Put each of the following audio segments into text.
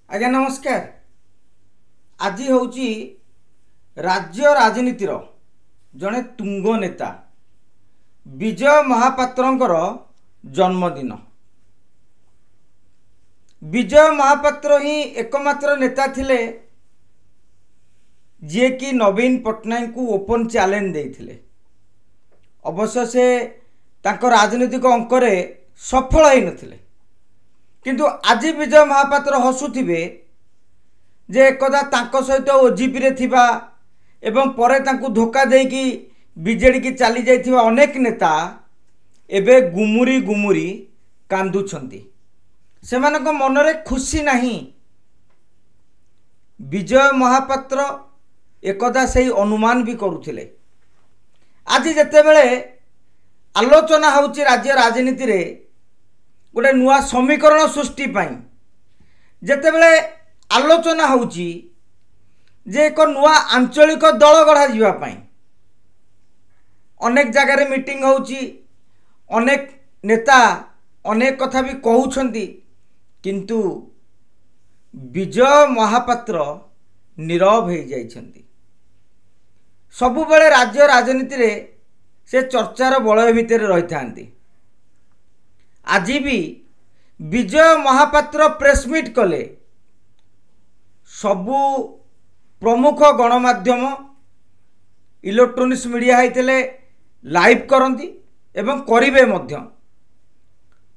आज्ञा नमस्कार। आज हूँ राज्य राजनीतिर जड़े तुंग नेता विजय महापात्रंकर जन्मदिन। विजय महापात्र ही एकमात्र नेता थिले जे कि नवीन पट्टनायक को ओपन चैलेंज देइथिले। अवश्य से तांको राजनीतिक अंकरे सफल होई नथिले, किंतु आज विजय महापात्र हसुथिबे जे एकदा तांको सहित ओजीपी रे थिबा एवं परे तांको धोखा देकी बीजेडी की चली जाइथिबा अनेक नेता एबे गुमुरी गुमुरी कांदुछंती। सेमानक मनरे खुशी नहीं। विजय महापात्र एकदा सही अनुमान भी करुथिले। आज जेतेबेले आलोचना होउची राज्य राजनीति रे गोटे नुआ समीकरण सृष्टि पाई जेतेबेले आलोचना होउची जे एक नुआ आंचलिक दल गढ़ा जीवा पाई अनेक जगार मीटिंग होउची, अनेक नेता अनेक कथा भी कहउछंती, किंतु विजय महापात्र नीरव हो जाइछंती। सबु बेले राज्य राजनीति रे से चर्चार बलय भितर रही थांती। आज भी विजय महापात्र प्रेसमिट कले सबु प्रमुख गणमाध्यम इलेक्ट्रोनिक्स मीडिया होइतले लाइव करती एवं करिवे मध्य।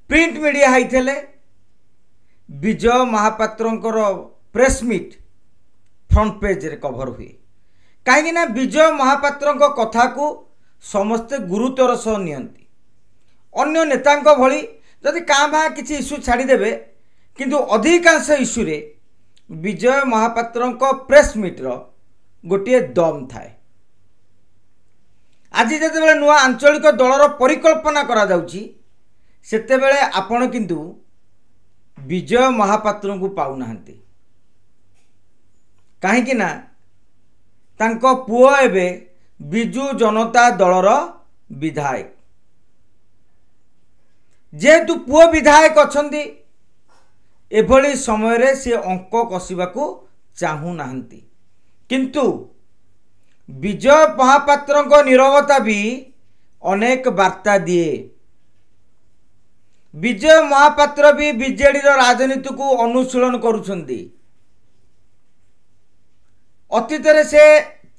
प्रिंट मीडिया होइतले विजय महापात्रंकर प्रेसमिट फ्रंट पेज रे कभर हुए। कहीं ना विजय महापात्रंक कथा को समस्ते गुरुतर सह नियंती। अन्य नेतांक भली जदि काँ भा किसी इश्यू छाड़देवे, किंतु अधिकांश इश्यू रे विजय महापात्रंक प्रेस मीटर गोटे दम थाए। आज जितेबाला नुआ आंचलिक दलर परिकल्पना करा जाउची सेतेबेले आपण किंतु विजय महापात्र को पाउनाहांती। काहेकि ना तांको पुओ एबे विजु जनता दलर विधायक। जेहेतु पुओ विधायक अछंती एभली समय रे से अंक कसिबाकू चाहू नाहंती, किंतु विजय महापात्रंको नीरवता भी अनेक वार्ता दिए। विजय महापात्र भी बीजेडी राजनीति को अनुशीलन करुछंती। अतीत रे से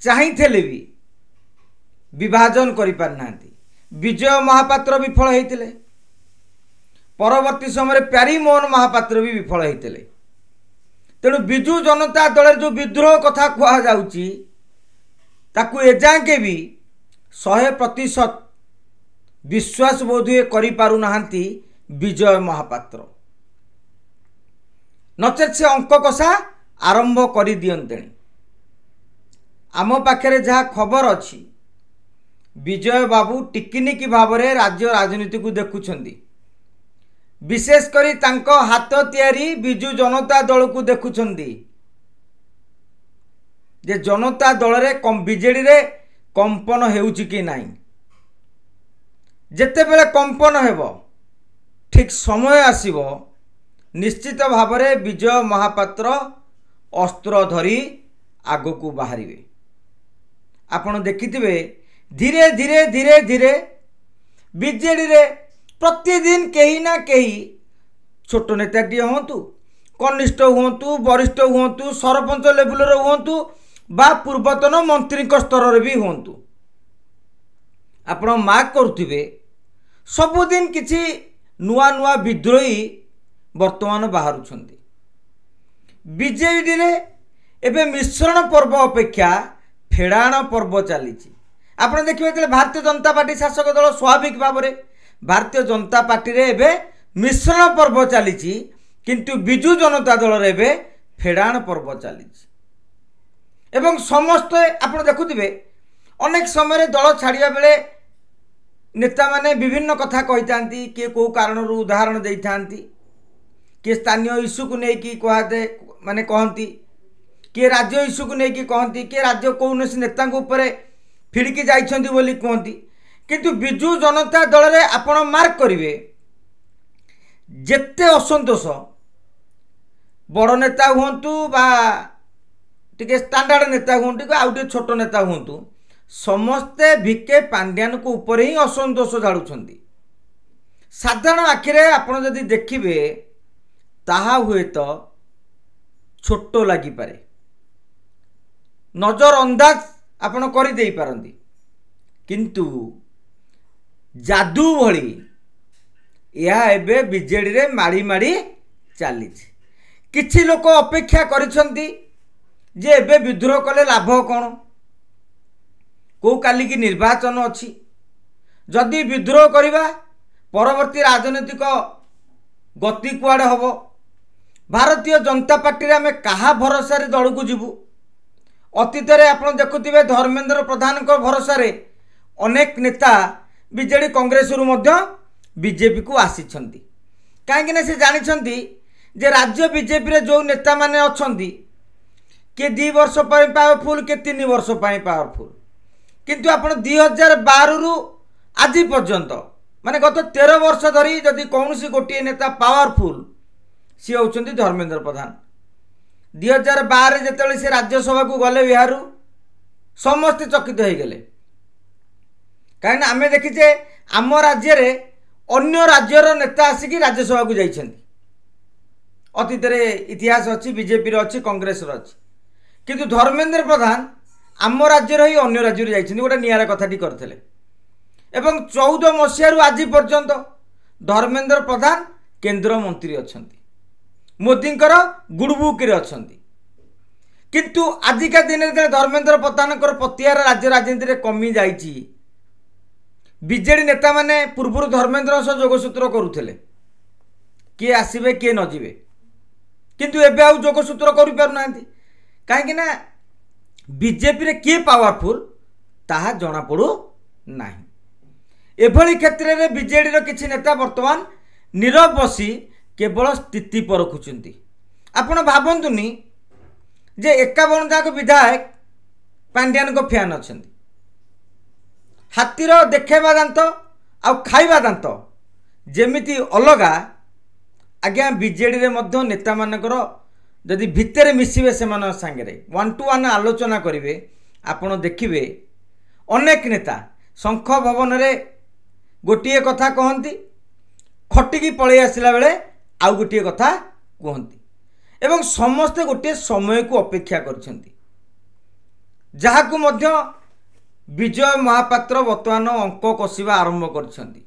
चाहिथिले भी विभाजन करि पारनांती। विजय महापात्र विफल होइतिले। परवर्ती समय प्यारीमोहन महापात्र भी विफल होइतिले। तेणु विजु जनता दल जो विद्रोह कथा कहा जाउची ताकू एजाके भी 100% विश्वास बोधुए करि पारु नाहंती विजय महापात्र। नचेत से अंक कषा आरंभ करि दियंतेणी। आम पाखे जहाँ खबर अच्छी विजय बाबू टिकिनिकी भाव में राज्य राजनीति को देखुछंती। विशेष करी तांको हाथ तियारी विजु जनता दल को देखुछंती जे जनता दल रे बीजेडी रे कंपन हेउची कि नाही। जेतेबेले कंपन हेबो ठीक समय आसीबो निश्चित भाव में विजय महापात्र अस्त्र धरी आगो को बाहरिवे। आपण देखिथिबे धीरे धीरे धीरे धीरे बीजेडी रे प्रतिदिन कहीं ना कहीं छोट नेताटी हूँ, कनिष्ठ हूँ, वरिष्ठ हूँ, सरपंच लेवल हूँ बा पूर्वतन मंत्री स्तर भी हूँ, आपण मार्क करुथिबे सबुदिन किछि नुआ नुआ विद्रोही वर्तमान बाहरुछंती। बीजेडी रे एबे मिश्रण पर्व अपेक्षा फेड़ाण पर्व चली। आप देखिए भारतीय जनता पार्टी शासक दल स्वाभाविक भाव में भारतीय जनता पार्टी रे एबे मिश्रण पर्व चली, किंतु विजु जनता दल रे एबे फेड़ाण पर्व चली। एवं समस्त आप देखुथिबे अनेक समय दल छाड़िया बेले नेता माने विभिन्न कथा कही थांती। किए को कारण उदाहरण दे थांती, किए स्थानीय इश्यू को लेकिन कहते माने कहती, किए राज्य इश्यू को लेकिन कहती, किए राज्य कौन नेता ऊपर फिड़की जाइछंती बोली कहती। किंतु विजु जनता दल रे आपण मार्क करिवे जेते असंतोष बड़ नेता हुंतु बा टिके स्टैंडर्ड नेता हुंतु आउ टे छोट नेता हुंतु समस्ते भिके पांड्यान को ऊपर ही असंतोष झाड़ुछंती। साधारण आखिरे आपण जदि देखिबे ताहा हुए तो छोट लगी पारे, नजर अंदाज आपण करि देई पारंती, किंतु जादू भली यह एबे बीजेडी रे माड़ी माड़ी चली। किछि लोक अपेक्षा करिसंती जे एबे विद्रोह कले लाभ कौन, को काली की निर्वाचन अच्छी, जदि विद्रोह करिबा परवर्ती राजनीतिक गति कुआड़े हबो, भारतीय जनता पार्टी रे आमे कहा भरोसा रे दल को जीवु। अतीत रे आपण देखुथिबे धर्मेंद्र प्रधान को भरोसा रे अनेक नेता बीजेडी कांग्रेस रु मध्य बीजेपी को आसीछंती। काहेकि ना से जानिछंती जे राज्य बीजेपी रे जो नेता माने अछंती के 2 वर्ष पावरफुल के 3 वर्ष पावरफुल, किंतु आपण 2012 रु आज पर्यंत माने गत 13 वर्ष धरी जदि कौनसी गोटे नेता पावरफुल सी होउछंती धर्मेंद्र प्रधान। 2012 जेतेले से राज्यसभा को गले बिहार समस्त चकित हो गले, कहीं आमे देखीचे आम राज्य रे अन्य राज्यर नेता आसिकी राज्यसभा को जाइछंती। अतीत रे इतिहास अच्छी, बीजेपी रे अच्छी, कांग्रेस रे अच्छी, किंतु धर्मेंद्र प्रधान आम राज्य ही अन्य राज्य जाइछंती। गोटे नियारा कथाटी करथिले एवं 14 मसीह आज पर्यंत धर्मेंद्र प्रधान केंद्र मंत्री अछंती, मोदींकर गुडबुक रे अछंती, किंतु आजिका दिन रे धर्मेंद्र प्रधान पतिहार राज्य राजनीति रे कमी जाइछि। बीजेडी नेता माने पूर्व धर्मेंद्र सह जोगसूत्र करुथिले, किए आसीबे किए न जीवे, किंतु एबे आउ जोगसूत्र करि पारु नांती। काहेकि ना बीजेपी रे किए पावरफुल ताहा जणा पड़ू नाही। एभली क्षेत्र में बीजेडी रो किछि नेता वर्तमान नीरव बसी केवल स्थिति परखुचंती। आपण भाबंतुनी जे 51 जाक विधायक पांड्यान को फैन अछंती। हाथीर देखेबा दांत आ खाइबा दांत जेमिति अलगा, आज्ञा बीजेडी रे मध्य नेता मानकर जदि भितर मिसिबे से सांगे 1 to 1 आलोचना करिवे, आपण देखिबे अनेक नेता शंख भवन रे गोटिए कथा कहती, खटिकी पलि आसला बेले आउ गोटिए कथा कहती, एवं समस्ते गोटे समय को अपेक्षा करछंती, जहाकू मध्य विजय महापात्र वर्तमान अंक कषिबा आरंभ करछंती।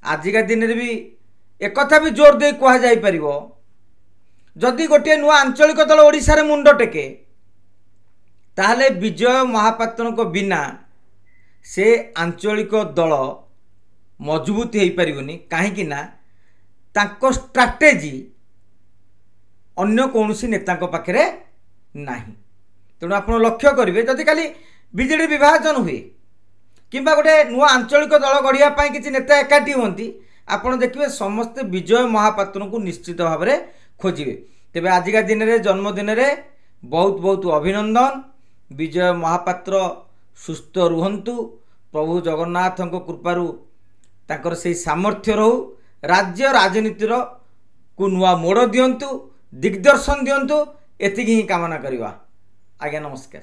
आजिका दिन रे भी एक कथा भी जोर दे कहा जाई परिबो, जदि गोटे नुआ आंचलिक दल ओडिशा रे मुंड टेके ताहले विजय महापात्र को बिना से आंचलिक दल मजबूत हो पारिबनी। काहेकि ना तांको स्ट्राटेजी अन्य कौनसी नेता पाखरे नाही। तेणु आप लक्ष्य करेंगे जदि खाली बीजेडी विभाजन हुए किंबा गोटे नुआ आंचलिक दल गढ़िया किसी नेता एकाठी होती, आपड़ देखिए समस्ते विजय महापात्र को निश्चित भाव में खोजे। तेबे आजिका दिन में जन्मदिन में बहुत बहुत अभिनंदन। विजय महापात्र सुस्थ रुहंतु, प्रभु जगन्नाथ कृपारू तांकर से सामर्थ्य रहू, राज्य राजनीतिर को नुआ मोड़ दिंतु, दिग्दर्शन दिंतु, एतिकी ही कामना करवा। आज्ञा नमस्कार।